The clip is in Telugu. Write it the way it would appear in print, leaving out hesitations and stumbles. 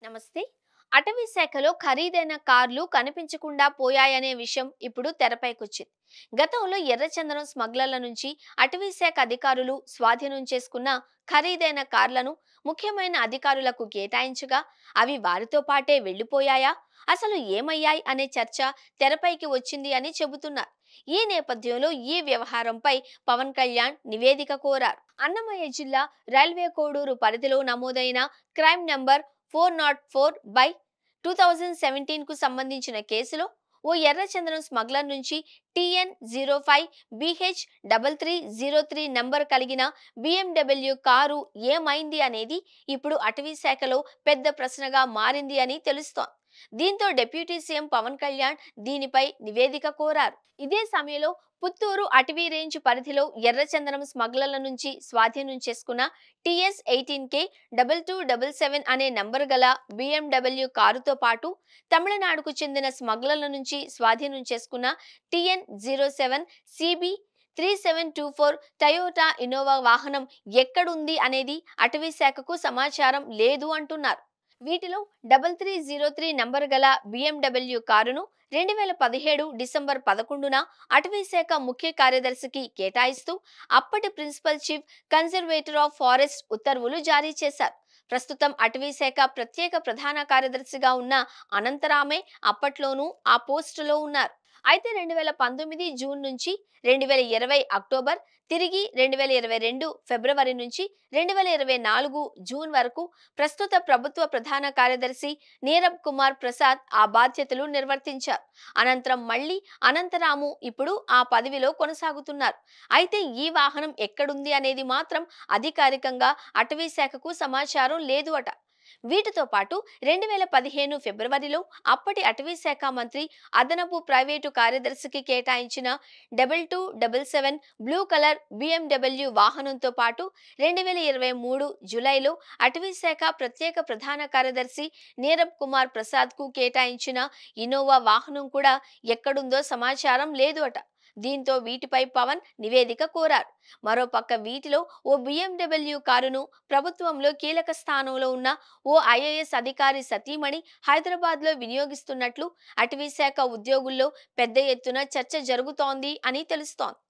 నమస్తే. అటవీ శాఖలో ఖరీదైన కార్లు కనిపించకుండా పోయాయనే విషయం ఇప్పుడు తెరపైకొచ్చింది. గతంలో ఎర్రచందనం స్మగ్లర్ల నుంచి అటవీ శాఖ అధికారులు స్వాధీనం చేసుకున్న ఖరీదైన కార్లను ముఖ్యమైన అధికారులకు కేటాయించగా అవి వారితో పాటే వెళ్లిపోయాయా, అసలు ఏమయ్యాయి అనే చర్చ తెరపైకి వచ్చింది అని చెబుతున్నారు. ఈ నేపథ్యంలో ఈ వ్యవహారంపై పవన్ కళ్యాణ్ నివేదిక కోరారు. అన్నమయ్య జిల్లా రైల్వే కోడూరు పరిధిలో నమోదైన క్రైమ్ నంబర్ 404/2017 కు సంబంధించిన కేసులో ఓ ఎర్రచందనం స్మగ్లర్ నుంచి TN05BH3303 నంబర్ కలిగిన BMW కారు ఏమైంది అనేది ఇప్పుడు అటవీ శాఖలో పెద్ద ప్రశ్నగా మారింది అని తెలుస్తోంది. దీంతో డిప్యూటీ సీఎం పవన్ కళ్యాణ్ దీనిపై నివేదిక కోరారు. ఇదే సమయంలో పుత్తూరు అటవీ రేంజ్ పరిధిలో ఎర్రచందనం స్మగ్లర్ల నుంచి స్వాధీనం చేసుకున్న TS18K2277 అనే నంబర్ గల BMW కారుతో పాటు తమిళనాడుకు చెందిన స్మగ్లర్ల నుంచి స్వాధీనం చేసుకున్న TN07CB3724 టయోటా ఇన్నోవా వాహనం ఎక్కడుంది అనేది అటవీ శాఖకు సమాచారం లేదు అంటున్నారు. వీటిలో 3303 నంబర్ గల BMW కారును 2017 డిసెంబర్ 11న అటవీ శాఖ ముఖ్య కార్యదర్శికి కేటాయిస్తూ అప్పటి principal chief conservator of forest ఉత్తర్వులు జారీ చేశారు. ప్రస్తుతం అటవీ శాఖ ప్రత్యేక ప్రధాన కార్యదర్శిగా ఉన్న అనంతరామే అప్పట్లోనూ ఆ పోస్టులో ఉన్నారు. అయితే 2019 జూన్ నుంచి 2020 అక్టోబర్, తిరిగి 2022 ఫిబ్రవరి నుంచి 2024 జూన్ వరకు ప్రస్తుత ప్రభుత్వ ప్రధాన కార్యదర్శి నీరబ్ కుమార్ ప్రసాద్ ఆ బాధ్యతలు నిర్వర్తించారు. అనంతరం మళ్లీ అనంతరాము ఇప్పుడు ఆ పదవిలో కొనసాగుతున్నారు. అయితే ఈ వాహనం ఎక్కడుంది అనేది మాత్రం అధికారికంగా అటవీ శాఖకు సమాచారం లేదు అట. వీటితో పాటు 2015 ఫిబ్రవరిలో అప్పటి అటవీ శాఖ మంత్రి అదనపు ప్రైవేటు కార్యదర్శికి కేటాయించిన 2277 బ్లూ కలర్ BMW వాహనంతో పాటు 2023 జూలైలో అటవీ శాఖ ప్రత్యేక ప్రధాన కార్యదర్శి నీరబ్ కుమార్ ప్రసాద్ కు కేటాయించిన ఇన్నోవా వాహనం కూడా ఎక్కడుందో సమాచారం లేదు అట. దీంతో వీటిపై పవన్ నివేదిక కోరారు. మరోపక్క వీటిలో ఓ BMW కారును ప్రభుత్వంలో కీలక స్థానంలో ఉన్న ఓ IAS అధికారి సతీమణి హైదరాబాద్ లో వినియోగిస్తున్నట్లు అటవీ శాఖ ఉద్యోగుల్లో పెద్ద ఎత్తున చర్చ జరుగుతోంది అని తెలుస్తోంది.